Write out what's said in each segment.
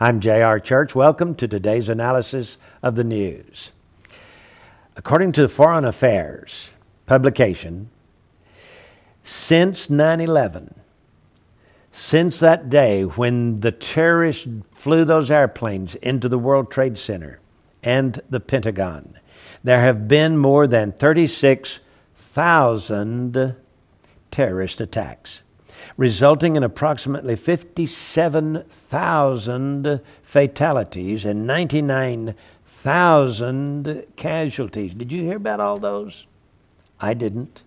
I'm J.R. Church. Welcome to today's analysis of the news. According to the Foreign Affairs publication, since 9/11, since that day when the terrorists flew those airplanes into the World Trade Center and the Pentagon, there have been more than 36,000 terrorist attacks, resulting in approximately 57,000 fatalities and 99,000 casualties. Did you hear about all those? I didn't.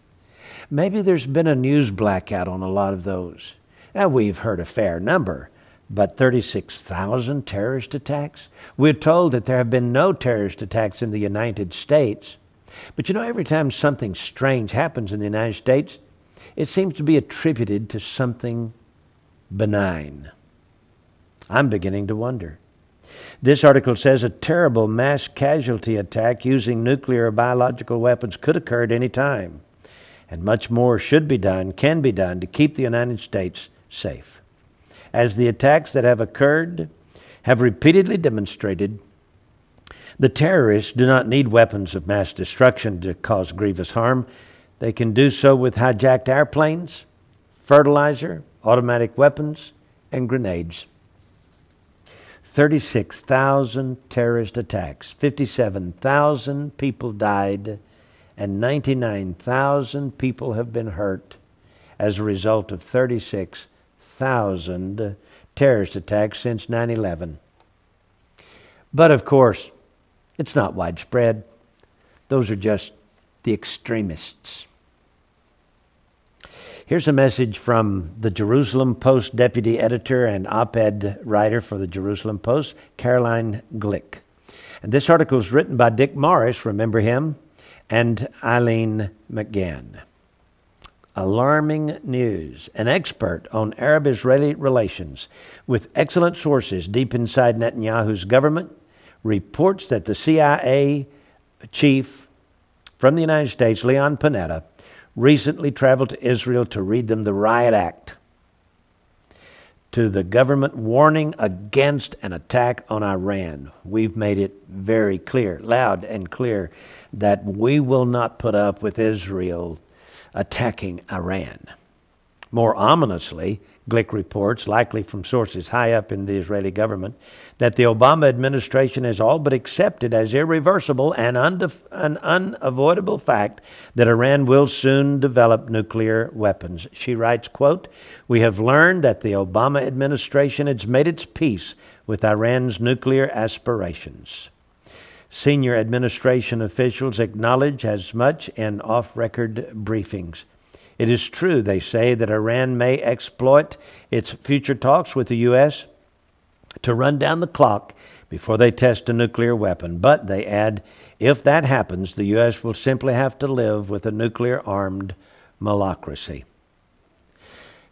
Maybe there's been a news blackout on a lot of those. Now, we've heard a fair number, but 36,000 terrorist attacks? We're told that there have been no terrorist attacks in the United States. But you know, every time something strange happens in the United States, it seems to be attributed to something benign. I'm beginning to wonder. This article says a terrible mass casualty attack using nuclear or biological weapons could occur at any time, and much more should be done, can be done, to keep the United States safe. As the attacks that have occurred have repeatedly demonstrated, the terrorists do not need weapons of mass destruction to cause grievous harm. They can do so with hijacked airplanes, fertilizer, automatic weapons, and grenades. 36,000 terrorist attacks, 57,000 people died, and 99,000 people have been hurt as a result of 36,000 terrorist attacks since 9/11. But of course, it's not widespread. Those are just the extremists. Here's a message from the Jerusalem Post deputy editor and op-ed writer for the Jerusalem Post, Caroline Glick. And this article is written by Dick Morris, remember him, and Eileen McGann. Alarming news. An expert on Arab-Israeli relations with excellent sources deep inside Netanyahu's government reports that the CIA chief from the United States, Leon Panetta, recently traveled to Israel to read them the Riot Act to the government warning against an attack on Iran. We've made it very clear, loud and clear, that we will not put up with Israel attacking Iran. More ominously, Glick reports, likely from sources high up in the Israeli government, that the Obama administration has all but accepted as irreversible and an unavoidable fact that Iran will soon develop nuclear weapons. She writes, quote, "We have learned that the Obama administration has made its peace with Iran's nuclear aspirations. Senior administration officials acknowledge as much in off-record briefings. It is true, they say, that Iran may exploit its future talks with the U.S. to run down the clock before they test a nuclear weapon. But, they add, if that happens, the U.S. will simply have to live with a nuclear-armed malocracy."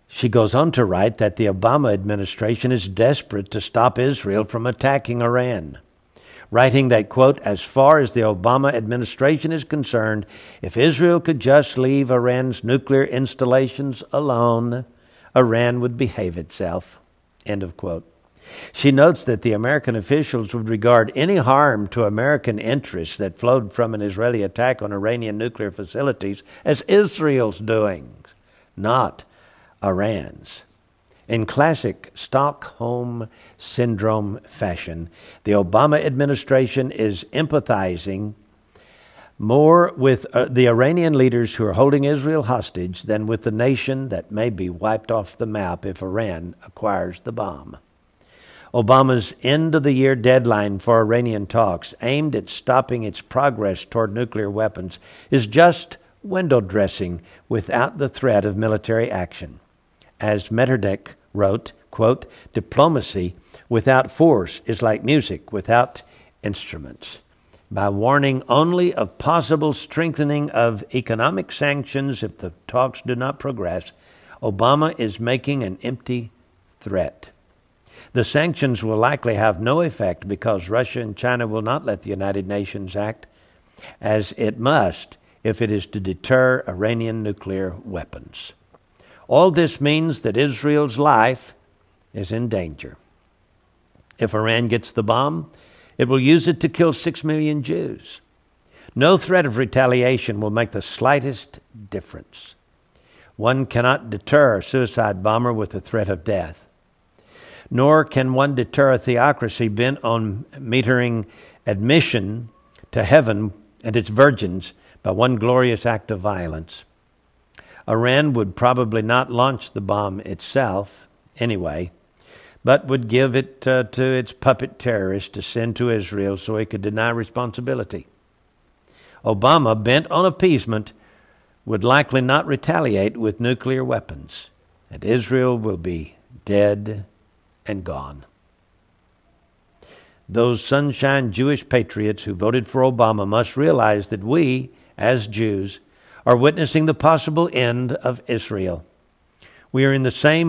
She goes on to write that the Obama administration is desperate to stop Israel from attacking Iran, writing that, quote, "As far as the Obama administration is concerned, if Israel could just leave Iran's nuclear installations alone, Iran would behave itself," end of quote. She notes that the American officials would regard any harm to American interests that flowed from an Israeli attack on Iranian nuclear facilities as Israel's doings, not Iran's. In classic Stockholm Syndrome fashion, the Obama administration is empathizing more with the Iranian leaders who are holding Israel hostage than with the nation that may be wiped off the map if Iran acquires the bomb. Obama's end-of-the-year deadline for Iranian talks aimed at stopping its progress toward nuclear weapons is just window dressing without the threat of military action. As Metternich wrote, quote, "Diplomacy without force is like music without instruments." By warning only of possible strengthening of economic sanctions if the talks do not progress, Obama is making an empty threat. The sanctions will likely have no effect because Russia and China will not let the United Nations act as it must if it is to deter Iranian nuclear weapons. All this means that Israel's life is in danger. If Iran gets the bomb, it will use it to kill 6 million Jews. No threat of retaliation will make the slightest difference. One cannot deter a suicide bomber with the threat of death. Nor can one deter a theocracy bent on metering admission to heaven and its virgins by one glorious act of violence. Iran would probably not launch the bomb itself anyway, but would give it to its puppet terrorists to send to Israel so he could deny responsibility. Obama, bent on appeasement, would likely not retaliate with nuclear weapons, and Israel will be dead and gone. Those sunshine Jewish patriots who voted for Obama must realize that we, as Jews, are witnessing the possible end of Israel. We are in the same